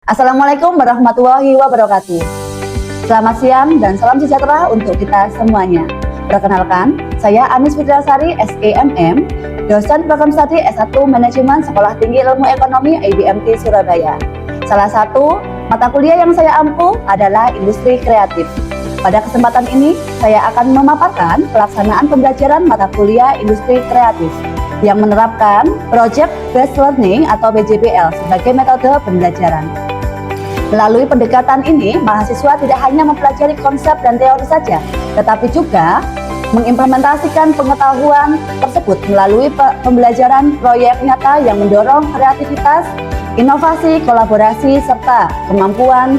Assalamualaikum warahmatullahi wabarakatuh. Selamat siang dan salam sejahtera untuk kita semuanya. Perkenalkan, saya Anis Fitriasari, SEMM, dosen program studi S1 Manajemen Sekolah Tinggi Ilmu Ekonomi IBMT Surabaya. Salah satu mata kuliah yang saya ampu adalah industri kreatif. Pada kesempatan ini, saya akan memaparkan pelaksanaan pembelajaran mata kuliah industri kreatif yang menerapkan Project Based Learning atau PJBL sebagai metode pembelajaran. Melalui pendekatan ini, mahasiswa tidak hanya mempelajari konsep dan teori saja, tetapi juga mengimplementasikan pengetahuan tersebut melalui pembelajaran proyek nyata yang mendorong kreativitas, inovasi, kolaborasi, serta kemampuan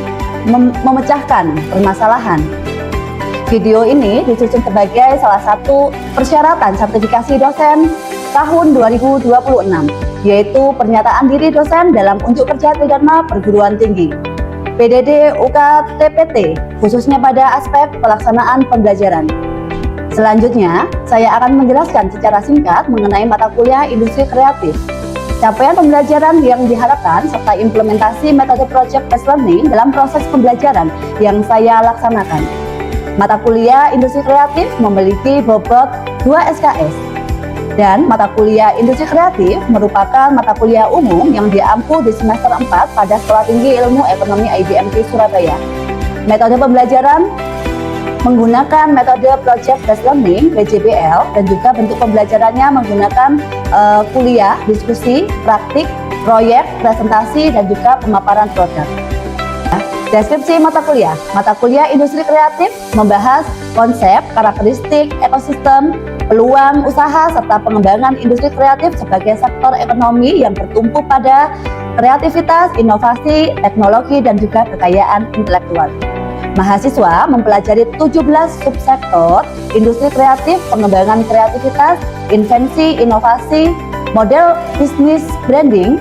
memecahkan permasalahan. Video ini disusun sebagai salah satu persyaratan sertifikasi dosen tahun 2026, yaitu pernyataan diri dosen dalam unjuk kerja tridharma perguruan tinggi. PDD UKTPT, khususnya pada aspek pelaksanaan pembelajaran. Selanjutnya, saya akan menjelaskan secara singkat mengenai mata kuliah industri kreatif, capaian pembelajaran yang diharapkan, serta implementasi metode Project Based Learning dalam proses pembelajaran yang saya laksanakan. Mata kuliah industri kreatif memiliki bobot 2 SKS, dan mata kuliah industri kreatif merupakan mata kuliah umum yang diampu di semester 4 pada Sekolah Tinggi Ilmu Ekonomi IBMT Surabaya. Metode pembelajaran menggunakan metode Project Based Learning (PJBL) dan juga bentuk pembelajarannya menggunakan kuliah, diskusi, praktik, proyek, presentasi, dan juga pemaparan produk. Deskripsi mata kuliah industri kreatif membahas konsep, karakteristik, ekosistem, peluang usaha, serta pengembangan industri kreatif sebagai sektor ekonomi yang bertumpu pada kreativitas, inovasi, teknologi, dan juga kekayaan intelektual. Mahasiswa mempelajari 17 subsektor industri kreatif, pengembangan kreativitas, invensi, inovasi, model bisnis branding,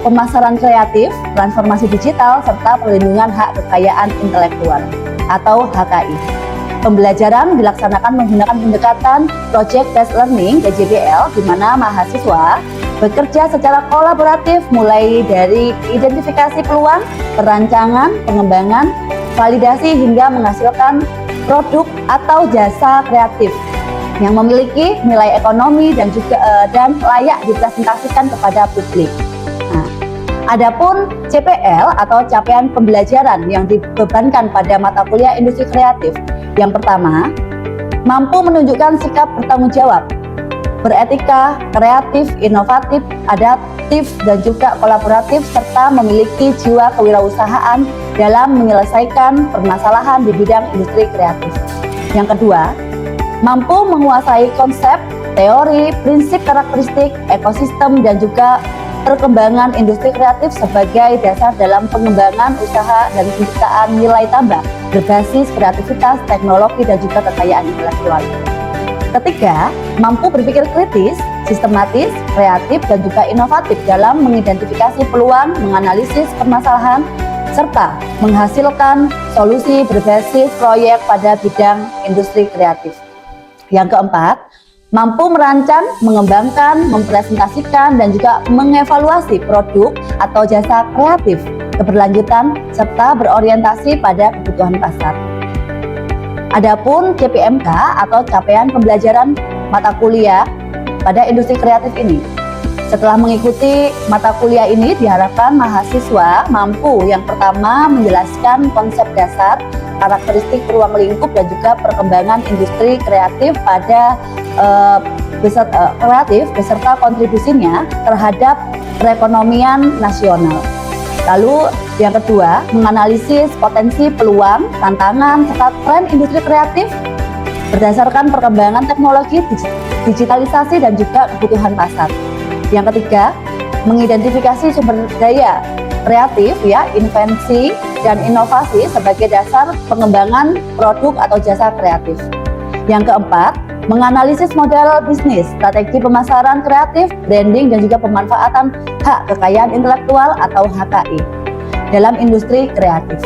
pemasaran kreatif, transformasi digital, serta perlindungan hak kekayaan intelektual atau HKI. Pembelajaran dilaksanakan menggunakan pendekatan Project Based Learning (PJBL), di mana mahasiswa bekerja secara kolaboratif mulai dari identifikasi peluang, perancangan, pengembangan, validasi hingga menghasilkan produk atau jasa kreatif yang memiliki nilai ekonomi dan juga layak dipresentasikan kepada publik. Nah, adapun CPL atau capaian pembelajaran yang dibebankan pada mata kuliah industri kreatif, yang pertama, mampu menunjukkan sikap bertanggung jawab, beretika, kreatif, inovatif, adaptif, dan juga kolaboratif, serta memiliki jiwa kewirausahaan dalam menyelesaikan permasalahan di bidang industri kreatif. Yang kedua, mampu menguasai konsep, teori, prinsip, karakteristik, ekosistem, dan juga perkembangan industri kreatif sebagai dasar dalam pengembangan usaha dan penciptaan nilai tambah berbasis kreativitas, teknologi, dan juga kekayaan intelektual. Ketiga, mampu berpikir kritis, sistematis, kreatif, dan juga inovatif dalam mengidentifikasi peluang, menganalisis permasalahan, serta menghasilkan solusi berbasis proyek pada bidang industri kreatif. Yang keempat, mampu merancang, mengembangkan, mempresentasikan, dan juga mengevaluasi produk atau jasa kreatif keberlanjutan serta berorientasi pada kebutuhan pasar. Adapun CPMK atau capaian pembelajaran mata kuliah pada industri kreatif ini. Setelah mengikuti mata kuliah ini, diharapkan mahasiswa mampu yang pertama menjelaskan konsep dasar, karakteristik ruang lingkup, dan juga perkembangan industri kreatif pada beserta kontribusinya terhadap perekonomian nasional. Lalu yang kedua, menganalisis potensi, peluang, tantangan, serta tren industri kreatif berdasarkan perkembangan teknologi, digitalisasi, dan juga kebutuhan pasar. Yang ketiga, mengidentifikasi sumber daya kreatif, invensi, dan inovasi sebagai dasar pengembangan produk atau jasa kreatif. Yang keempat, menganalisis model bisnis, strategi pemasaran kreatif, branding, dan juga pemanfaatan hak kekayaan intelektual atau HKI dalam industri kreatif.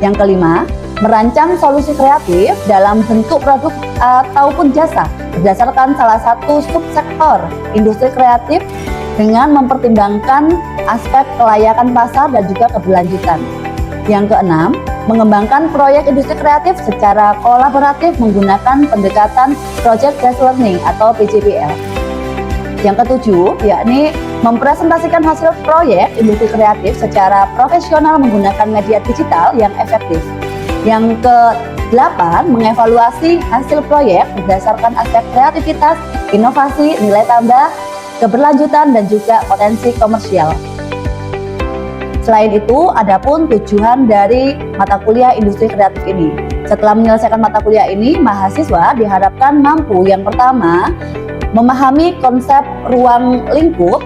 Yang kelima, merancang solusi kreatif dalam bentuk produk ataupun jasa berdasarkan salah satu subsektor industri kreatif dengan mempertimbangkan aspek kelayakan pasar dan juga keberlanjutan. Yang keenam, mengembangkan proyek industri kreatif secara kolaboratif menggunakan pendekatan Project Based Learning atau PJBL. Yang ketujuh, yakni mempresentasikan hasil proyek industri kreatif secara profesional menggunakan media digital yang efektif. Yang ke-8, mengevaluasi hasil proyek berdasarkan aspek kreativitas, inovasi, nilai tambah, keberlanjutan, dan juga potensi komersial. Selain itu, adapun tujuan dari mata kuliah industri kreatif ini. Setelah menyelesaikan mata kuliah ini, mahasiswa diharapkan mampu yang pertama, memahami konsep ruang lingkup,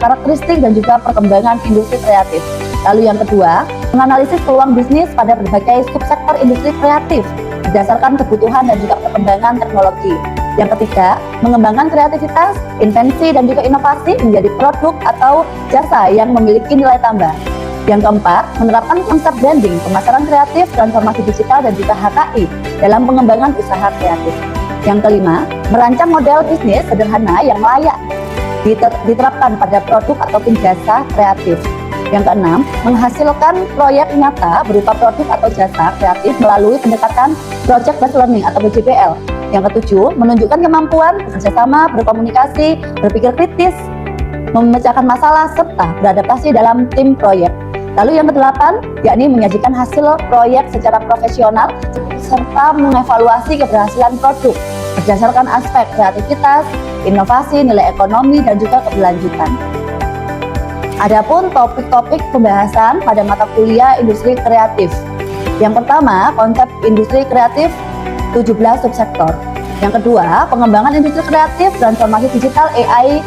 karakteristik dan juga perkembangan industri kreatif. Lalu yang kedua, menganalisis peluang bisnis pada berbagai subsektor industri kreatif berdasarkan kebutuhan dan juga perkembangan teknologi. Yang ketiga, mengembangkan kreativitas, invensi dan juga inovasi menjadi produk atau jasa yang memiliki nilai tambah. Yang keempat, menerapkan konsep branding, pemasaran kreatif, transformasi digital dan juga HKI dalam pengembangan usaha kreatif. Yang kelima, merancang model bisnis sederhana yang layak diterapkan pada produk ataupun jasa kreatif. Yang keenam, menghasilkan proyek nyata berupa produk atau jasa kreatif melalui pendekatan Project Based Learning atau PJBL. Yang ketujuh, menunjukkan kemampuan bekerjasama, berkomunikasi, berpikir kritis, memecahkan masalah, serta beradaptasi dalam tim proyek. Lalu yang kedelapan, yakni menyajikan hasil proyek secara profesional serta mengevaluasi keberhasilan produk berdasarkan aspek kreativitas, inovasi, nilai ekonomi, dan juga keberlanjutan. Adapun topik-topik pembahasan pada mata kuliah industri kreatif. Yang pertama, konsep industri kreatif 17 subsektor. Yang kedua, pengembangan industri kreatif, transformasi digital, AI,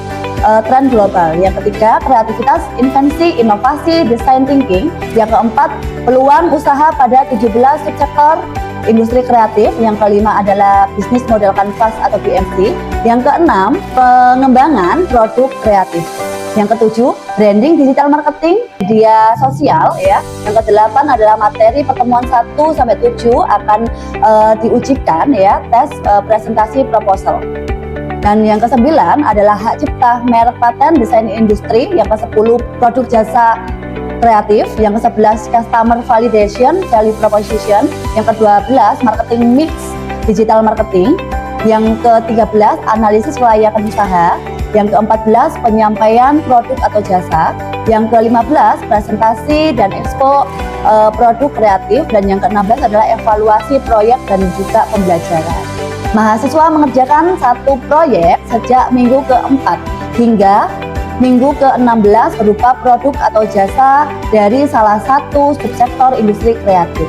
tren global. Yang ketiga, kreativitas, invensi, inovasi, design thinking. Yang keempat, peluang usaha pada 17 subsektor industri kreatif. Yang kelima adalah bisnis model kanvas atau BMC. Yang keenam, pengembangan produk kreatif. Yang ketujuh, branding digital marketing, media sosial ya. Yang kedelapan adalah materi pertemuan 1-7 akan diujikan ya, tes presentasi proposal. Dan yang ke-9 adalah hak cipta, merek, paten, desain industri. Yang ke-10 produk jasa kreatif. Yang ke-11 customer validation, value proposition. Yang ke-12 marketing mix, digital marketing. Yang ke-13 analisis kelayakan usaha. Yang ke-14 penyampaian produk atau jasa. Yang ke-15 presentasi dan expo produk kreatif. Dan yang ke-16 adalah evaluasi proyek dan juga pembelajaran. Mahasiswa mengerjakan satu proyek sejak minggu ke-4 hingga minggu ke-16 berupa produk atau jasa dari salah satu subsektor industri kreatif.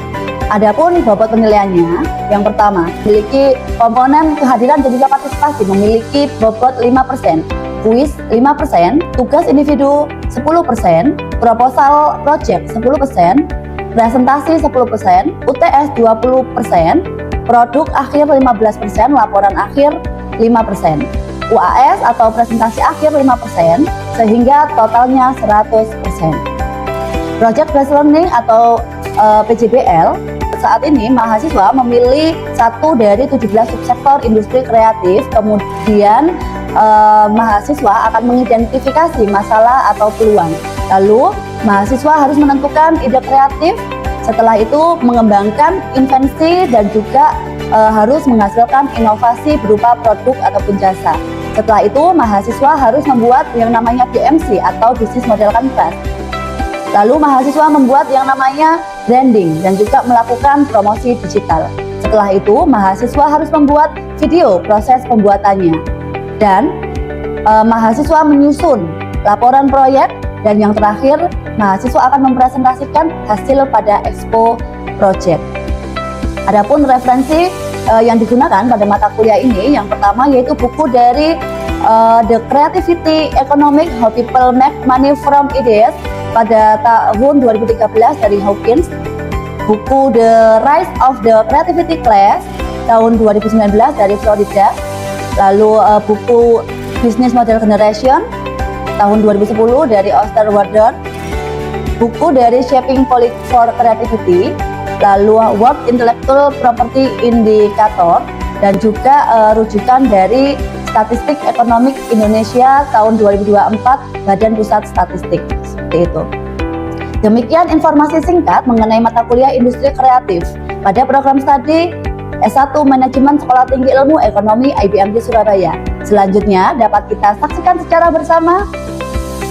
Adapun bobot penilaiannya, yang pertama, memiliki komponen kehadiran dan juga partisipasi memiliki bobot 5%, kuis 5%, tugas individu 10%, proposal project 10%, presentasi 10%, UTS 20%, produk akhir 15%, laporan akhir 5%, UAS atau presentasi akhir 5%, sehingga totalnya 100%. Project Based Learning atau PJBL, saat ini mahasiswa memilih satu dari 17 subsektor industri kreatif, kemudian mahasiswa akan mengidentifikasi masalah atau peluang. Lalu mahasiswa harus menentukan ide kreatif. Setelah itu mengembangkan invensi dan juga harus menghasilkan inovasi berupa produk ataupun jasa. Setelah itu mahasiswa harus membuat yang namanya BMC atau bisnis model kanvas. Lalu mahasiswa membuat yang namanya branding dan juga melakukan promosi digital. Setelah itu mahasiswa harus membuat video proses pembuatannya. Dan mahasiswa menyusun laporan proyek. Dan yang terakhir, mahasiswa akan mempresentasikan hasil pada expo project. Adapun referensi yang digunakan pada mata kuliah ini, yang pertama yaitu buku dari The Creativity Economic, How People Make Money from Ideas pada tahun 2013 dari Hawkins, buku The Rise of the Creativity Class tahun 2019 dari Florida, lalu buku Business Model Generation tahun 2010 dari Osterwalder, buku dari Shaping for Creativity, lalu World Intellectual Property Indicator, dan juga rujukan dari Statistik Ekonomi Indonesia tahun 2024 Badan Pusat Statistik. Seperti itu. Demikian informasi singkat mengenai mata kuliah Industri Kreatif pada program studi S1 Manajemen Sekolah Tinggi Ilmu Ekonomi IBMG Surabaya. Selanjutnya dapat kita saksikan secara bersama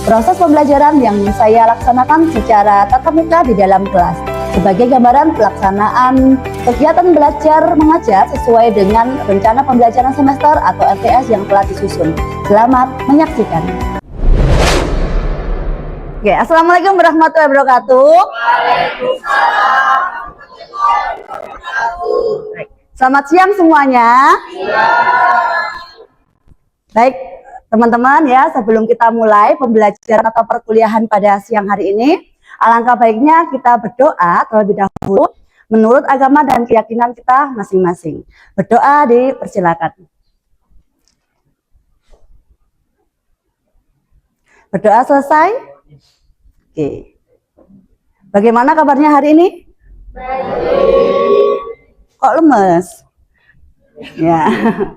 proses pembelajaran yang saya laksanakan secara tatap muka di dalam kelas sebagai gambaran pelaksanaan kegiatan belajar mengajar sesuai dengan rencana pembelajaran semester atau RTS yang telah disusun. Selamat menyaksikan. Oke, Assalamualaikum warahmatullahi wabarakatuh. Waalaikumsalam. Selamat siang semuanya. Baik, teman-teman ya, sebelum kita mulai pembelajaran atau perkuliahan pada siang hari ini, alangkah baiknya kita berdoa terlebih dahulu menurut agama dan keyakinan kita masing-masing. Berdoa dipersilakan. Berdoa selesai? Oke. Bagaimana kabarnya hari ini? Baik. Kok lemes? Ya,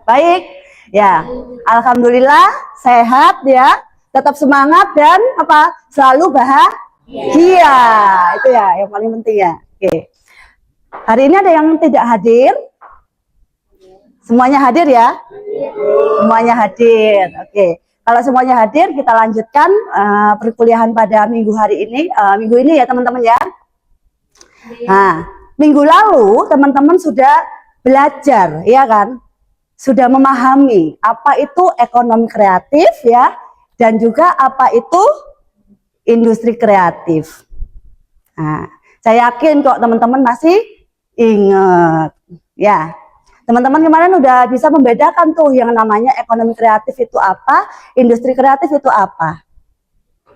baik. Ya, alhamdulillah sehat ya, tetap semangat dan apa? Selalu bahagia. Itu ya yang paling penting ya. Oke. Hari ini ada yang tidak hadir? Semuanya hadir ya? Semuanya hadir. Oke. Kalau semuanya hadir, kita lanjutkan perkuliahan pada minggu hari ini, minggu ini ya teman-teman ya. Nah, minggu lalu teman-teman sudah belajar, ya kan? Sudah memahami apa itu ekonomi kreatif ya, dan juga apa itu industri kreatif. Nah, saya yakin kok teman-teman masih ingat ya. Teman-teman kemarin udah bisa membedakan tuh yang namanya ekonomi kreatif itu apa, industri kreatif itu apa.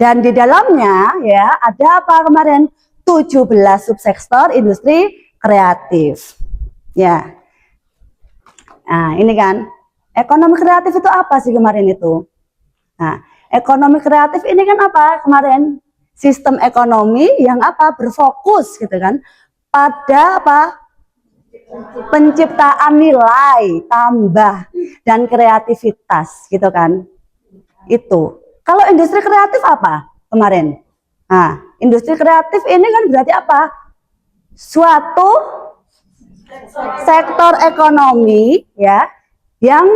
Dan di dalamnya ya ada apa kemarin? 17 subsektor industri kreatif. Ya. Nah, ini kan, ekonomi kreatif itu apa sih kemarin itu? Nah, ekonomi kreatif ini kan apa kemarin? Sistem ekonomi yang apa? Berfokus gitu kan, pada apa? Penciptaan nilai tambah dan kreativitas gitu kan. Itu. Kalau industri kreatif apa kemarin? Nah, industri kreatif ini kan berarti apa? Suatu sektor ekonomi ya yang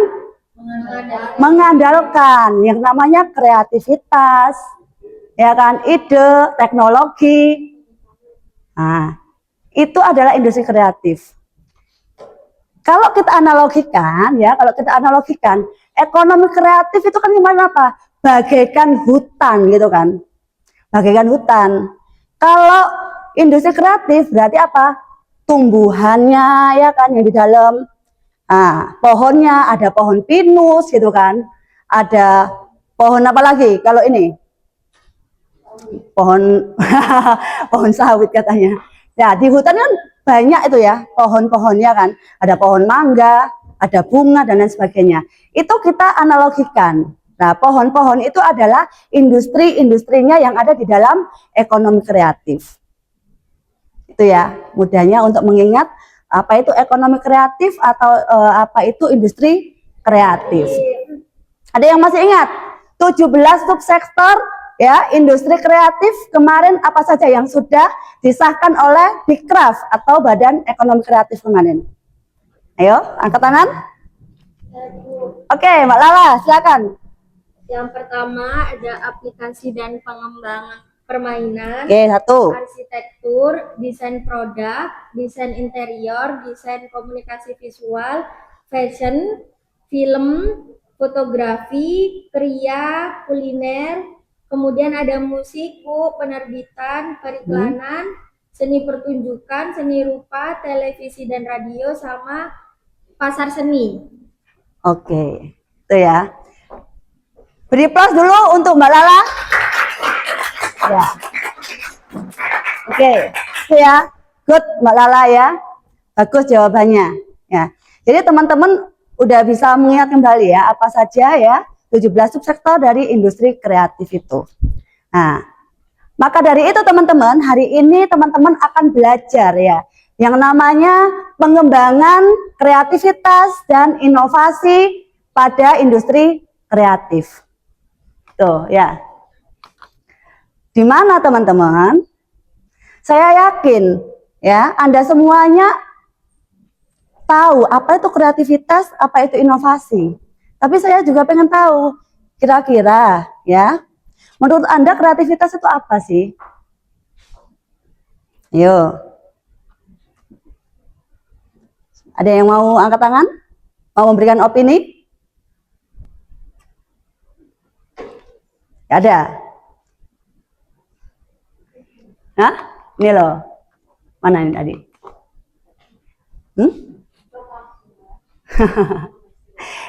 mengandalkan yang namanya kreativitas, ya kan, ide, teknologi. Nah, itu adalah industri kreatif. Kalau kita analogikan ya, ekonomi kreatif itu kan gimana apa? Bagaikan hutan gitu kan. Bagaikan hutan. Kalau industri kreatif berarti apa? Tumbuhannya ya kan yang di dalam. Nah, pohonnya ada pohon pinus gitu kan. Ada pohon apa lagi? Kalau ini pohon pohon sawit katanya. Ya, di hutan kan banyak itu ya pohon-pohonnya kan. Ada pohon mangga, ada bunga dan lain sebagainya. Itu kita analogikan. Nah, pohon-pohon itu adalah industri-industrinya yang ada di dalam ekonomi kreatif. Itu ya, mudahnya untuk mengingat apa itu ekonomi kreatif atau apa itu industri kreatif. Ada yang masih ingat? 17 subsektor ya, industri kreatif kemarin apa saja yang sudah disahkan oleh Dikraf atau Badan Ekonomi Kreatif kemarin? Ayo, angkat tangan. Oke, Mbak Lala, silakan. Yang pertama ada aplikasi dan pengembangan permainan, Oke, satu. arsitektur, desain produk, desain interior, desain komunikasi visual, fashion, film, fotografi, kriya, kuliner, kemudian ada musik, penerbitan, periklanan, seni pertunjukan, seni rupa, televisi dan radio, sama pasar seni. Oke, itu ya. Beri plus dulu untuk Mbak Lala. Ya. Oke, itu ya. Good Mbak Lala ya. Bagus jawabannya. Ya. Jadi teman-teman udah bisa mengingat kembali ya apa saja ya 17 subsektor dari industri kreatif itu. Nah, maka dari itu teman-teman, hari ini teman-teman akan belajar ya yang namanya pengembangan kreativitas dan inovasi pada industri kreatif. Tuh ya. Di mana teman-teman? Saya yakin ya, Anda semuanya tahu apa itu kreativitas, apa itu inovasi. Tapi saya juga pengen tahu, kira-kira ya, menurut Anda kreativitas itu apa sih? Yuk. Ada yang mau angkat tangan? Mau memberikan opini? Ada? Hah? Ini loh. Mana ini tadi?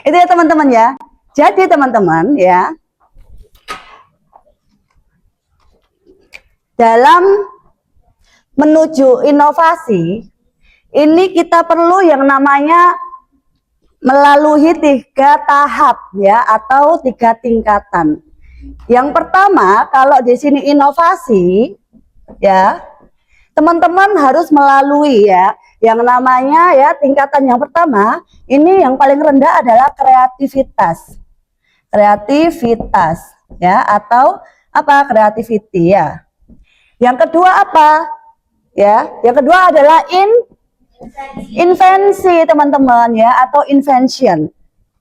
Itu ya teman-teman ya. Jadi teman-teman ya, dalam menuju inovasi, ini kita perlu yang namanya melalui 3 tahap ya, atau 3 tingkatan. Yang pertama, kalau di sini inovasi ya, teman-teman harus melalui ya, yang namanya ya, tingkatan yang pertama, ini yang paling rendah adalah kreativitas. Kreativitas ya, atau apa? Creativity ya. Yang kedua apa? Ya, yang kedua adalah invensi teman-teman ya, atau invention.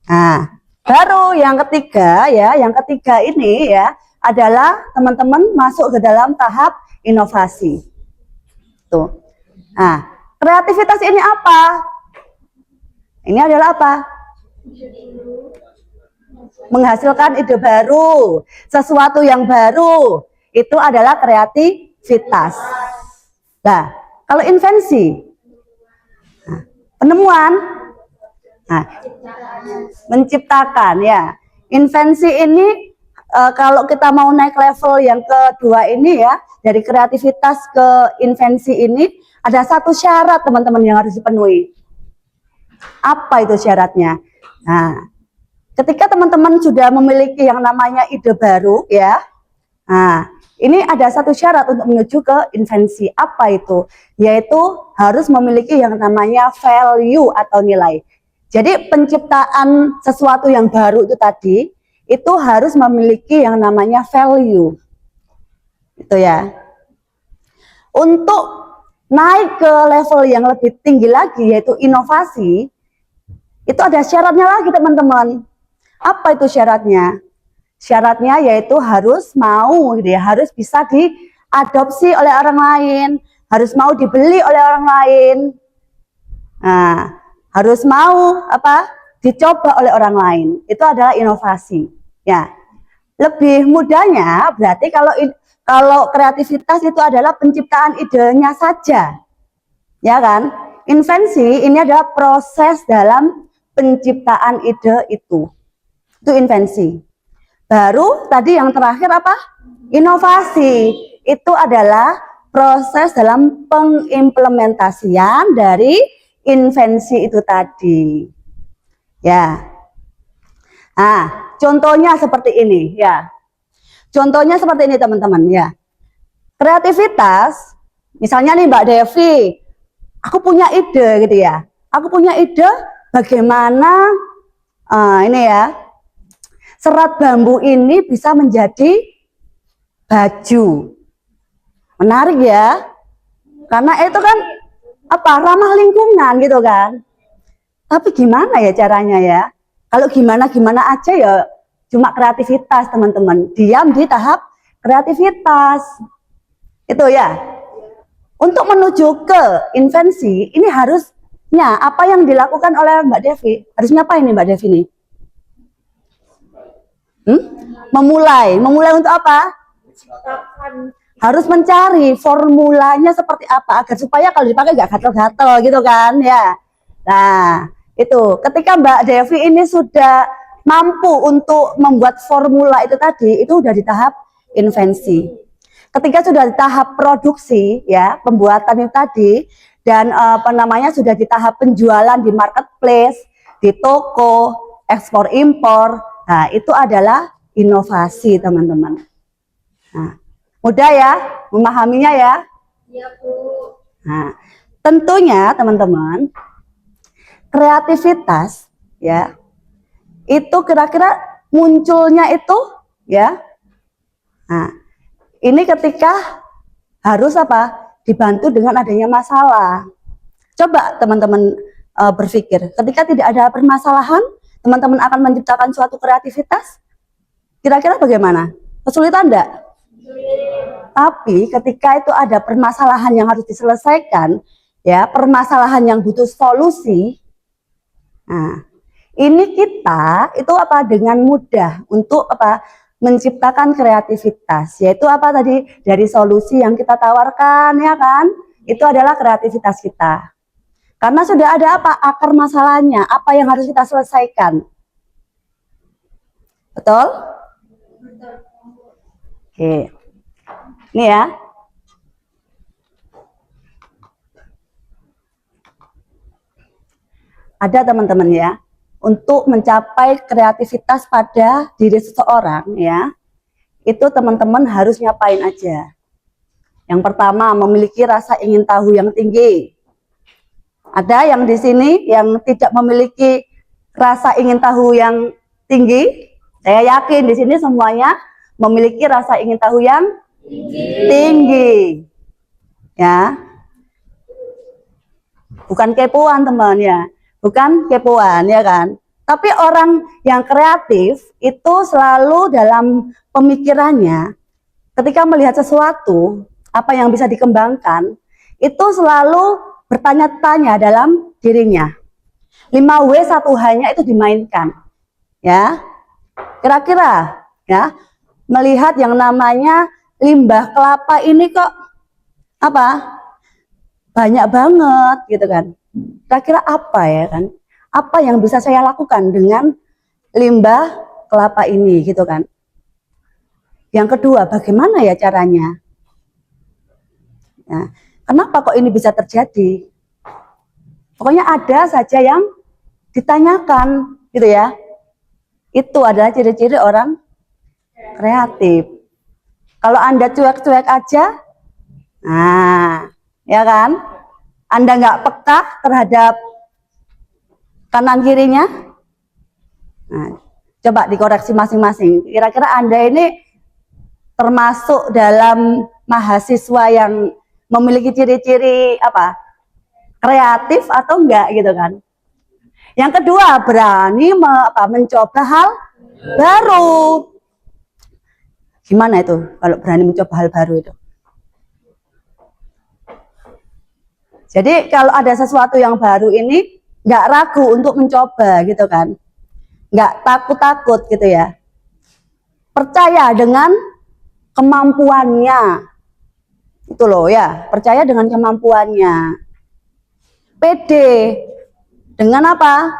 Nah, baru yang ketiga ya, yang ketiga ini ya adalah teman-teman masuk ke dalam tahap inovasi. Tuh. Nah, kreativitas ini apa? Ini adalah apa? Menghasilkan ide baru, sesuatu yang baru. Itu adalah kreativitas. Nah, kalau invensi, penemuan, nah, menciptakan ya. Invensi ini kalau kita mau naik level yang kedua ini ya, dari kreativitas ke invensi ini, ada satu syarat teman-teman yang harus dipenuhi. Apa itu syaratnya? Nah, ketika teman-teman sudah memiliki yang namanya ide baru ya, nah, ini ada satu syarat untuk menuju ke invensi. Apa itu? Yaitu harus memiliki yang namanya value atau nilai. Jadi penciptaan sesuatu yang baru itu tadi, itu harus memiliki yang namanya value. Itu ya. Untuk naik ke level yang lebih tinggi lagi, yaitu inovasi, itu ada syaratnya lagi teman-teman. Apa itu syaratnya? Syaratnya yaitu harus mau, gitu ya, harus bisa diadopsi oleh orang lain, harus mau dibeli oleh orang lain. Nah, harus mau apa? Dicoba oleh orang lain. Itu adalah inovasi. Ya, lebih mudahnya berarti kalau kreativitas itu adalah penciptaan idenya saja, ya kan? Invensi ini adalah proses dalam penciptaan ide itu invensi. Baru tadi yang terakhir apa? Inovasi. Itu adalah proses dalam pengimplementasian dari invensi itu tadi. Ya. Nah, contohnya seperti ini ya. Contohnya seperti ini teman-teman ya. Kreativitas, misalnya nih Mbak Devi, aku punya ide gitu ya. Aku punya ide bagaimana ini ya, serat bambu ini bisa menjadi baju. Menarik ya. Karena itu kan apa? Ramah lingkungan gitu kan. Tapi gimana ya caranya ya? Kalau gimana-gimana aja ya cuma kreativitas teman-teman. Diam di tahap kreativitas. Itu ya. Untuk menuju ke invensi, ini harusnya apa yang dilakukan oleh Mbak Devi? Harusnya apa ini Mbak Devi nih? Memulai untuk apa? Harus mencari formulanya seperti apa agar supaya kalau dipakai nggak gatel-gatel gitu kan ya. Nah, itu ketika Mbak Devi ini sudah mampu untuk membuat formula itu tadi, itu udah di tahap invensi. Ketika sudah di tahap produksi ya, pembuatan itu tadi, dan sudah di tahap penjualan di marketplace, di toko, ekspor impor, nah itu adalah inovasi teman-teman. Nah, mudah ya memahaminya ya? Iya Bu. Nah, tentunya teman-teman, kreativitas ya itu kira-kira munculnya itu ya. Nah, ini ketika harus apa? Dibantu dengan adanya masalah. Coba teman-teman berpikir, ketika tidak ada permasalahan, teman-teman akan menciptakan suatu kreativitas. Kira-kira bagaimana? Kesulitan enggak? Tapi ketika itu ada permasalahan yang harus diselesaikan, ya, permasalahan yang butuh solusi. Nah, ini kita itu apa dengan mudah untuk apa menciptakan kreativitas, yaitu apa tadi dari solusi yang kita tawarkan, ya kan? Itu adalah kreativitas kita. Karena sudah ada apa akar masalahnya, apa yang harus kita selesaikan. Betul? Oke. Ini ya. Ada teman-teman ya, untuk mencapai kreativitas pada diri seseorang ya, itu teman-teman harus ngapain aja. Yang pertama, memiliki rasa ingin tahu yang tinggi. Ada yang di sini yang tidak memiliki rasa ingin tahu yang tinggi? Saya yakin di sini semuanya memiliki rasa ingin tahu yang tinggi. Ya. Bukan kepoan teman ya. Bukan kepoan ya kan. Tapi orang yang kreatif itu selalu dalam pemikirannya ketika melihat sesuatu apa yang bisa dikembangkan itu selalu bertanya-tanya dalam dirinya. 5W 1H-nya itu dimainkan. Ya. Kira-kira ya melihat yang namanya limbah kelapa ini kok apa? Banyak banget gitu kan. Kira-kira apa ya kan? Apa yang bisa saya lakukan dengan limbah kelapa ini gitu kan? Yang kedua, bagaimana ya caranya? Nah, kenapa kok ini bisa terjadi? Pokoknya ada saja yang ditanyakan gitu ya. Itu adalah ciri-ciri orang kreatif. Kalau Anda cuek-cuek aja, nah, ya kan? Anda nggak peka terhadap kanan kirinya. Nah, coba dikoreksi masing-masing. Kira-kira Anda ini termasuk dalam mahasiswa yang memiliki ciri-ciri apa? Kreatif atau enggak gitu kan? Yang kedua, berani mencoba hal baru. Gimana itu kalau berani mencoba hal baru itu? Jadi kalau ada sesuatu yang baru ini nggak ragu untuk mencoba gitu kan, nggak takut-takut gitu ya. Percaya dengan kemampuannya, itu loh ya. Percaya dengan kemampuannya. Pede dengan apa?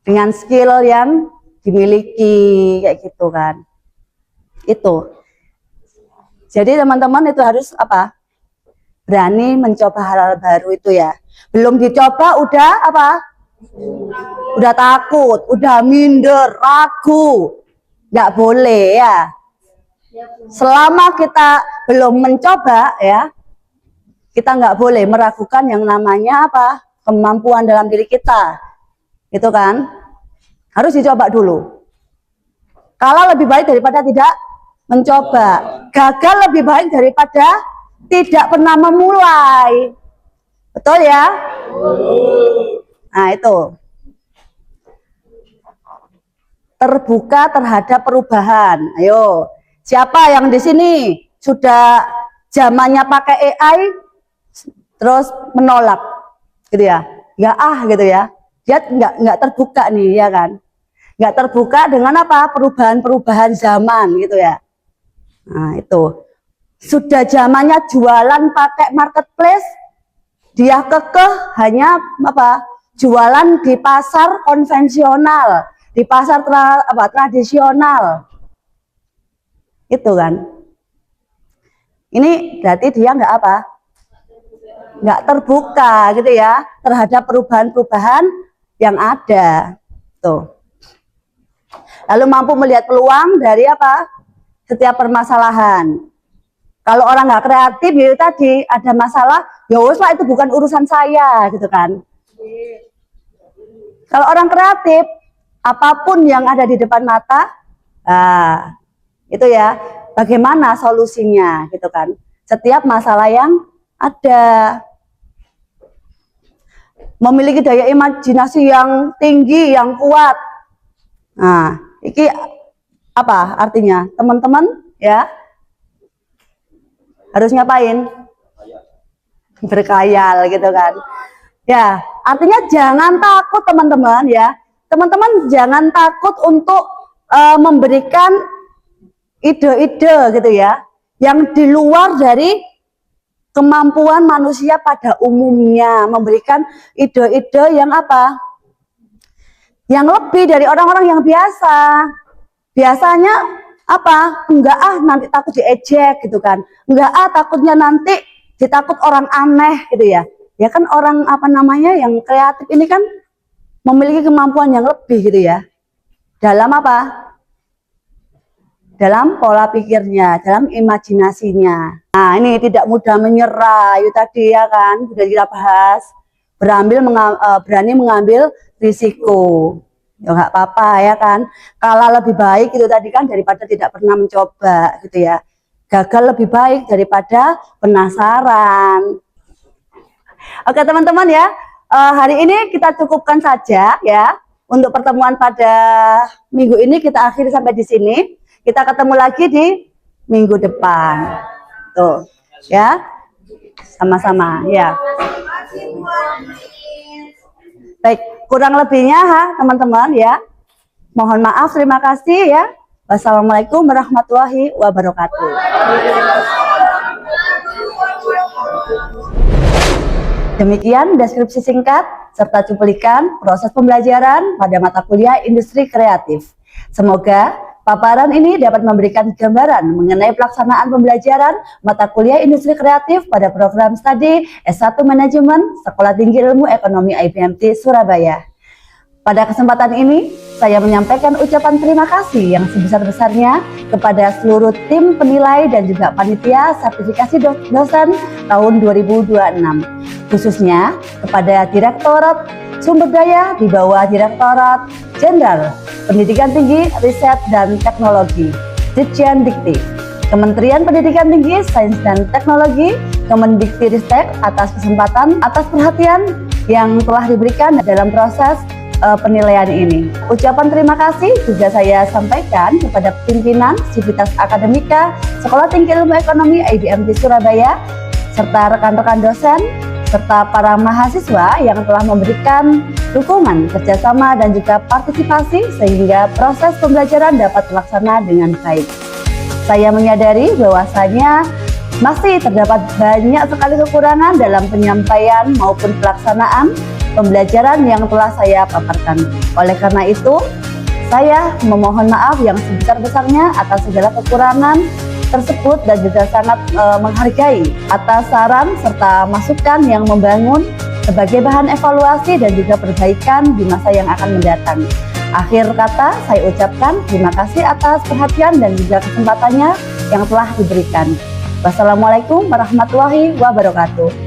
Dengan skill yang dimiliki kayak gitu kan. Itu. Jadi teman-teman itu harus apa? Berani mencoba hal-hal baru itu ya. Belum dicoba udah apa? Udah takut, udah minder, ragu. Nggak boleh ya. Selama kita belum mencoba ya, kita nggak boleh meragukan yang namanya apa? Kemampuan dalam diri kita. Gitu kan? Harus dicoba dulu. Kalau lebih baik daripada tidak mencoba. Gagal lebih baik daripada tidak pernah memulai. Betul ya? Nah, itu. Terbuka terhadap perubahan. Ayo, siapa yang di sini sudah zamannya pakai AI terus menolak gitu ya? Nggak gitu ya. Dia nggak terbuka nih ya kan? Nggak terbuka dengan apa? Perubahan-perubahan zaman gitu ya. Nah, itu. Sudah zamannya jualan pakai marketplace, dia kekeh hanya apa? Jualan di pasar konvensional, di pasar tradisional. Itu kan. Ini berarti dia nggak apa? Nggak terbuka gitu ya terhadap perubahan-perubahan yang ada. Tuh. Lalu mampu melihat peluang dari apa? Setiap permasalahan. Kalau orang nggak kreatif, ya tadi ada masalah, ya wes lah itu bukan urusan saya, gitu kan. Kalau orang kreatif, apapun yang ada di depan mata, itu ya, bagaimana solusinya gitu kan. Setiap masalah yang ada, memiliki daya imajinasi yang tinggi, yang kuat. Nah, ini apa artinya? Teman-teman ya harus ngapain? Berkhayal gitu kan. Ya, artinya jangan takut teman-teman ya. Teman-teman jangan takut untuk memberikan ide-ide gitu ya, yang di luar dari kemampuan manusia pada umumnya, memberikan ide-ide yang apa? Yang lebih dari orang-orang yang biasa. Biasanya apa? Enggak nanti takut diejek gitu kan. Enggak takutnya nanti ditakut orang aneh gitu ya. Ya kan orang apa namanya yang kreatif ini kan memiliki kemampuan yang lebih gitu ya. Dalam apa? Dalam pola pikirnya, dalam imajinasinya. Nah, ini tidak mudah menyerah, itu tadi ya kan, sudah kita bahas. Berani mengambil risiko. Ya nggak apa-apa ya kan. Kalah lebih baik itu tadi kan daripada tidak pernah mencoba gitu ya. Gagal lebih baik daripada penasaran. Oke teman-teman ya, hari ini kita cukupkan saja ya. Untuk pertemuan pada minggu ini kita akhiri sampai di sini. Kita ketemu lagi di minggu depan. Tuh, ya. Sama-sama, ya. Baik, kurang lebihnya teman-teman ya. Mohon maaf, terima kasih ya. Wassalamualaikum warahmatullahi wabarakatuh. Demikian deskripsi singkat serta cuplikan proses pembelajaran pada mata kuliah Industri Kreatif. Semoga paparan ini dapat memberikan gambaran mengenai pelaksanaan pembelajaran mata kuliah Industri Kreatif pada program studi S1 Manajemen Sekolah Tinggi Ilmu Ekonomi IPMT Surabaya. Pada kesempatan ini, saya menyampaikan ucapan terima kasih yang sebesar-besarnya kepada seluruh tim penilai dan juga panitia sertifikasi dosen tahun 2026, khususnya kepada Direktorat Sumber Daya di bawah Direktorat Jenderal Pendidikan Tinggi, Riset dan Teknologi, Ditjen Dikti, Kementerian Pendidikan Tinggi, Sains dan Teknologi, Kemendikti-Ristek atas kesempatan, atas perhatian yang telah diberikan dalam proses penilaian ini. Ucapan terima kasih juga saya sampaikan kepada pimpinan Sivitas Akademika Sekolah Tinggi Ilmu Ekonomi IBMT Surabaya, serta rekan-rekan dosen, serta para mahasiswa yang telah memberikan dukungan, kerjasama, dan juga partisipasi sehingga proses pembelajaran dapat terlaksana dengan baik. Saya menyadari bahwasanya masih terdapat banyak sekali kekurangan dalam penyampaian maupun pelaksanaan pembelajaran yang telah saya paparkan. Oleh karena itu, saya memohon maaf yang sebesar-besarnya atas segala kekurangan tersebut dan juga sangat menghargai atas saran serta masukan yang membangun sebagai bahan evaluasi dan juga perbaikan di masa yang akan mendatang. Akhir kata saya ucapkan terima kasih atas perhatian dan juga kesempatannya yang telah diberikan. Wassalamualaikum warahmatullahi wabarakatuh.